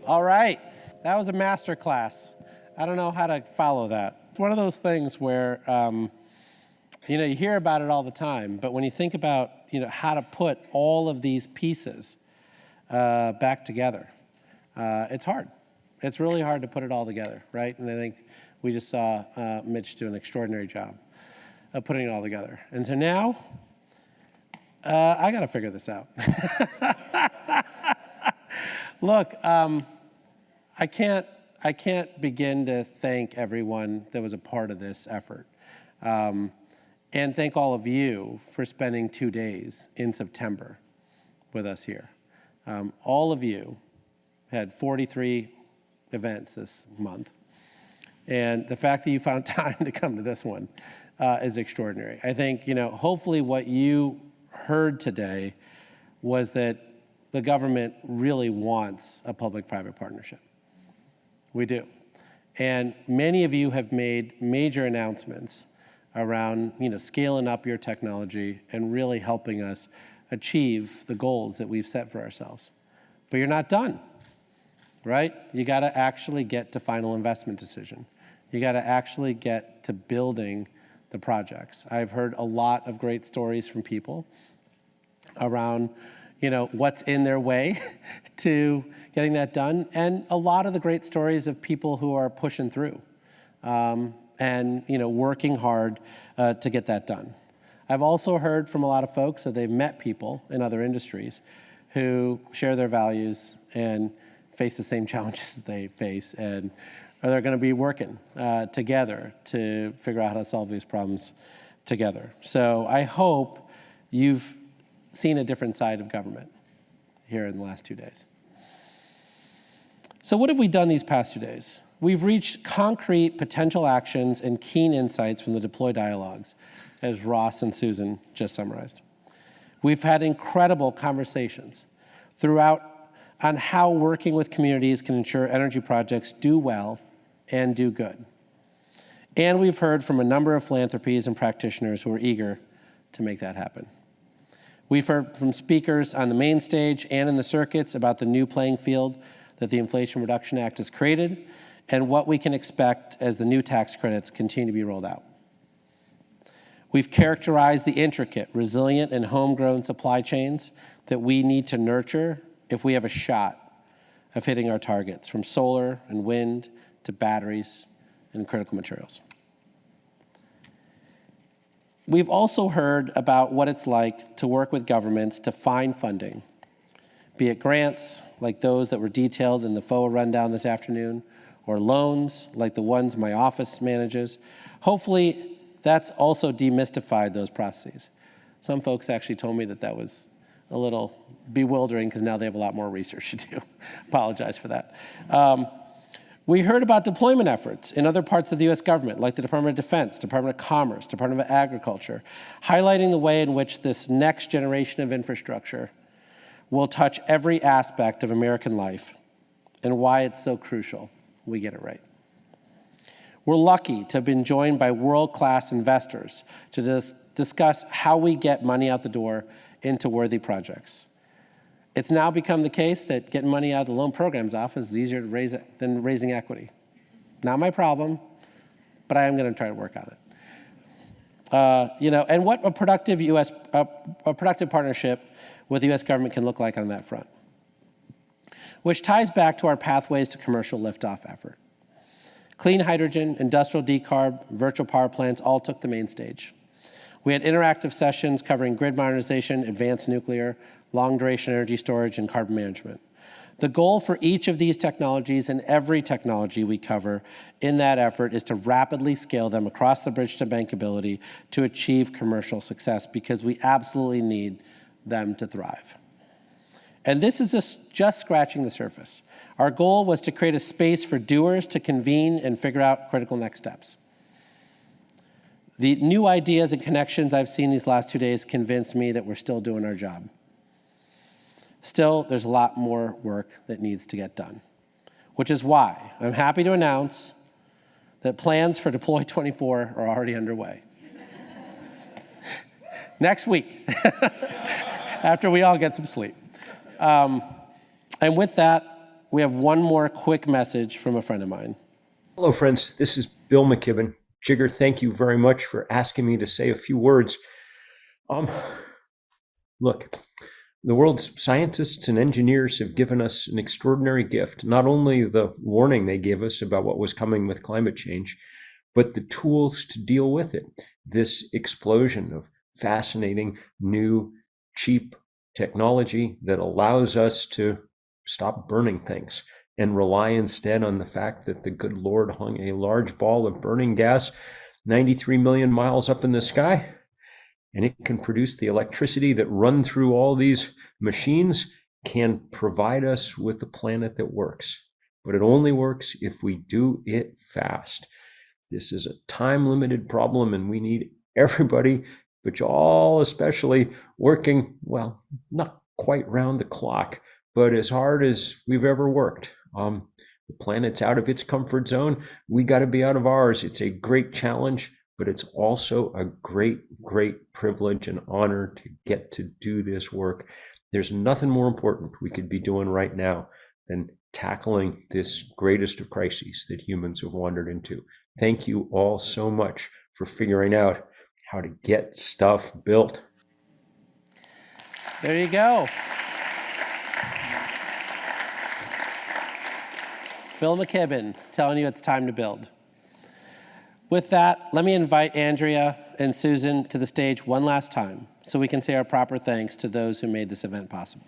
All right, that was a master class. I don't know how to follow that. It's one of those things where, you hear about it all the time, but when you think about, how to put all of these pieces back together, it's hard. It's really hard to put it all together, right? And I think we just saw Mitch do an extraordinary job of putting it all together. And so now, I got to figure this out. Look, I can't begin to thank everyone that was a part of this effort. And thank all of you for spending 2 days in September with us here. All of you had 43 events this month. And the fact that you found time to come to this one is extraordinary. I think, hopefully what you heard today was that the government really wants a public-private partnership. We do. And many of you have made major announcements around, scaling up your technology and really helping us achieve the goals that we've set for ourselves. But you're not done, right? You got to actually get to final investment decision. You got to actually get to building the projects. I've heard a lot of great stories from people around, what's in their way to getting that done, and a lot of the great stories of people who are pushing through and working hard to get that done. I've also heard from a lot of folks that they've met people in other industries who share their values and face the same challenges that they face, and they're going to be working together to figure out how to solve these problems together. So I hope you've seen a different side of government here in the last 2 days. So what have we done these past 2 days? We've reached concrete potential actions and keen insights from the Deploy dialogues, as Ross and Susan just summarized. We've had incredible conversations throughout on how working with communities can ensure energy projects do well and do good. And we've heard from a number of philanthropies and practitioners who are eager to make that happen. We've heard from speakers on the main stage and in the circuits about the new playing field that the Inflation Reduction Act has created and what we can expect as the new tax credits continue to be rolled out. We've characterized the intricate, resilient, and homegrown supply chains that we need to nurture if we have a shot of hitting our targets, from solar and wind to batteries and critical materials. We've also heard about what it's like to work with governments to find funding, be it grants like those that were detailed in the FOA rundown this afternoon, or loans like the ones my office manages. Hopefully, that's also demystified those processes. Some folks actually told me that that was a little bewildering because now they have a lot more research to do. Apologize for that. We heard about deployment efforts in other parts of the U.S. government, like the Department of Defense, Department of Commerce, Department of Agriculture, highlighting the way in which this next generation of infrastructure will touch every aspect of American life and why it's so crucial we get it right. We're lucky to have been joined by world-class investors to discuss how we get money out the door into worthy projects. It's now become the case that getting money out of the loan programs office is easier to raise than raising equity. Not my problem, but I am going to try to work on it. And what a productive partnership with the U.S. government can look like on that front, which ties back to our Pathways to Commercial Liftoff effort. Clean hydrogen, industrial decarb, virtual power plants all took the main stage. We had interactive sessions covering grid modernization, advanced nuclear, long-duration energy storage, and carbon management. The goal for each of these technologies and every technology we cover in that effort is to rapidly scale them across the bridge to bankability to achieve commercial success, because we absolutely need them to thrive. And this is just scratching the surface. Our goal was to create a space for doers to convene and figure out critical next steps. The new ideas and connections I've seen these last 2 days convinced me that we're still doing our job. Still, there's a lot more work that needs to get done, which is why I'm happy to announce that plans for Deploy24 are already underway. Next week, after we all get some sleep. And with that, we have one more quick message from a friend of mine. Hello, friends. This is Bill McKibben. Jigar, thank you very much for asking me to say a few words. Look, the world's scientists and engineers have given us an extraordinary gift. Not only the warning they gave us about what was coming with climate change, but the tools to deal with it. This explosion of fascinating, new, cheap technology that allows us to stop burning things and rely instead on the fact that the good Lord hung a large ball of burning gas 93 million miles up in the sky, and it can produce the electricity that run through all these machines, can provide us with a planet that works. But it only works if we do it fast. This is a time-limited problem, and we need everybody, but y'all especially, working, well, not quite round the clock, but as hard as we've ever worked. The planet's out of its comfort zone. We got to be out of ours. It's a great challenge, but it's also a great, great privilege and honor to get to do this work. There's nothing more important we could be doing right now than tackling this greatest of crises that humans have wandered into. Thank you all so much for figuring out how to get stuff built. There you go. Bill McKibben telling you it's time to build. With that, let me invite Andrea and Susan to the stage one last time so we can say our proper thanks to those who made this event possible.